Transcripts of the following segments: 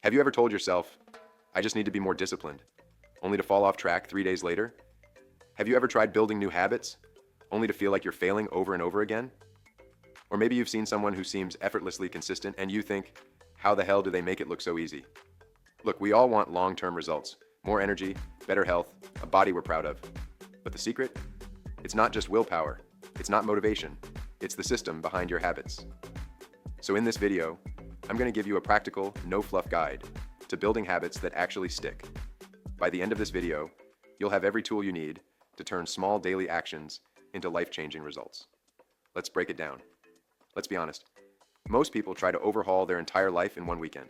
Have you ever told yourself, I just need to be more disciplined, only to fall off track 3 days later? Have you ever tried building new habits, only to feel like you're failing over and over again? Or maybe you've seen someone who seems effortlessly consistent and you think, how the hell do they make it look so easy? Look, we all want long-term results, more energy, better health, a body we're proud of. But the secret? It's not just willpower, it's not motivation, it's the system behind your habits. So in this video, I'm going to give you a practical, no-fluff guide to building habits that actually stick. By the end of this video, you'll have every tool you need to turn small daily actions into life-changing results. Let's break it down. Let's be honest. Most people try to overhaul their entire life in one weekend.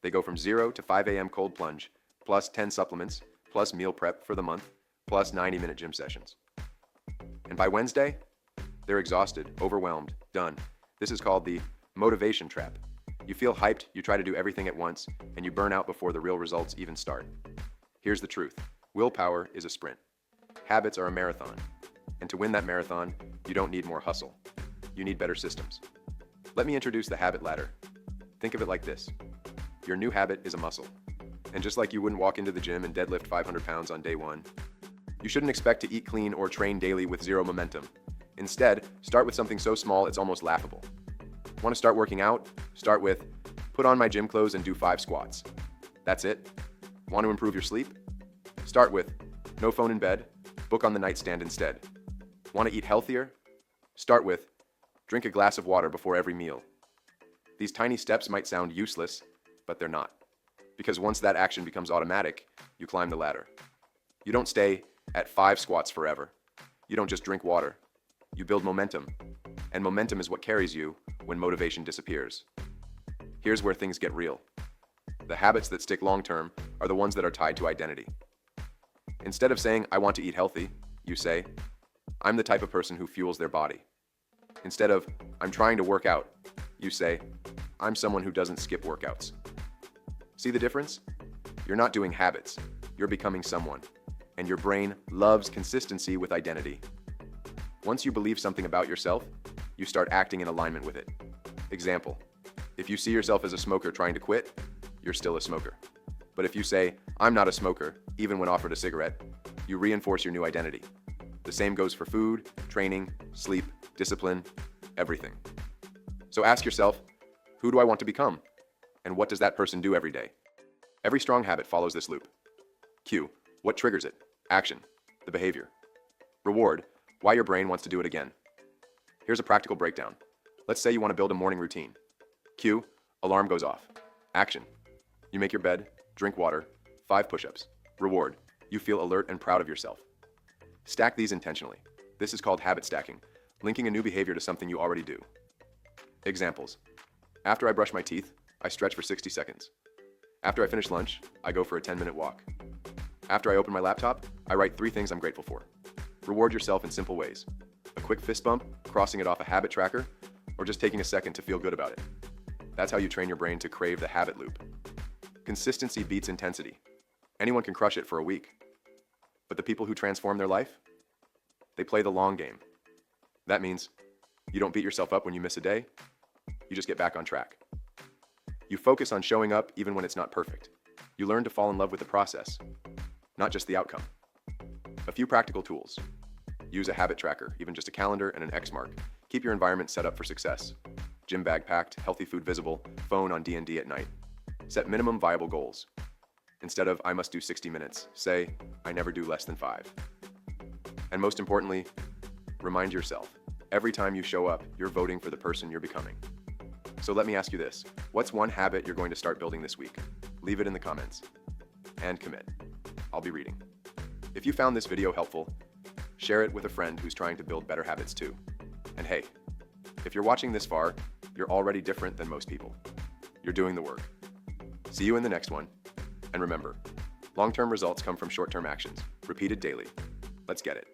They go from 0 to 5 a.m. cold plunge, plus 10 supplements, plus meal prep for the month, plus 90-minute gym sessions. And by Wednesday, they're exhausted, overwhelmed, done. This is called the motivation trap. You feel hyped, you try to do everything at once, and you burn out before the real results even start. Here's the truth. Willpower is a sprint. Habits are a marathon. And to win that marathon, you don't need more hustle. You need better systems. Let me introduce the habit ladder. Think of it like this. Your new habit is a muscle. And just like you wouldn't walk into the gym and deadlift 500 pounds on day one, you shouldn't expect to eat clean or train daily with zero momentum. Instead, start with something so small it's almost laughable. Want to start working out? Start with, put on my gym clothes and do 5 squats. That's it. Want to improve your sleep? Start with, no phone in bed, book on the nightstand instead. Want to eat healthier? Start with, drink a glass of water before every meal. These tiny steps might sound useless, but they're not. Because once that action becomes automatic, you climb the ladder. You don't stay at 5 squats forever. You don't just drink water. You build momentum. And momentum is what carries you when motivation disappears. Here's where things get real. The habits that stick long-term are the ones that are tied to identity. Instead of saying, I want to eat healthy, you say, I'm the type of person who fuels their body. Instead of, I'm trying to work out, you say, I'm someone who doesn't skip workouts. See the difference? You're not doing habits, you're becoming someone. And your brain loves consistency with identity. Once you believe something about yourself, you start acting in alignment with it. Example, if you see yourself as a smoker trying to quit, you're still a smoker. But if you say, I'm not a smoker, even when offered a cigarette, you reinforce your new identity. The same goes for food, training, sleep, discipline, everything. So ask yourself, who do I want to become? And what does that person do every day? Every strong habit follows this loop. Cue, what triggers it? Action, the behavior. Reward, why your brain wants to do it again. Here's a practical breakdown. Let's say you want to build a morning routine. Cue, alarm goes off. Action, you make your bed, drink water, 5 push-ups. Reward, you feel alert and proud of yourself. Stack these intentionally. This is called habit stacking, linking a new behavior to something you already do. Examples. After I brush my teeth, I stretch for 60 seconds. After I finish lunch, I go for a 10-minute walk. After I open my laptop, I write 3 things I'm grateful for. Reward yourself in simple ways. A quick fist bump, crossing it off a habit tracker, or just taking a second to feel good about it. That's how you train your brain to crave the habit loop. Consistency beats intensity. Anyone can crush it for a week. But the people who transform their life, they play the long game. That means you don't beat yourself up when you miss a day, you just get back on track. You focus on showing up even when it's not perfect. You learn to fall in love with the process, not just the outcome. A few practical tools. Use a habit tracker, even just a calendar and an X mark. Keep your environment set up for success. Gym bag packed, healthy food visible, phone on D&D at night. Set minimum viable goals. Instead of, I must do 60 minutes, say, I never do less than 5. And most importantly, remind yourself, every time you show up, you're voting for the person you're becoming. So let me ask you this, what's one habit you're going to start building this week? Leave it in the comments. And commit. I'll be reading. If you found this video helpful, share it with a friend who's trying to build better habits too. And hey, if you're watching this far, you're already different than most people. You're doing the work. See you in the next one. And remember, long-term results come from short-term actions, repeated daily. Let's get it.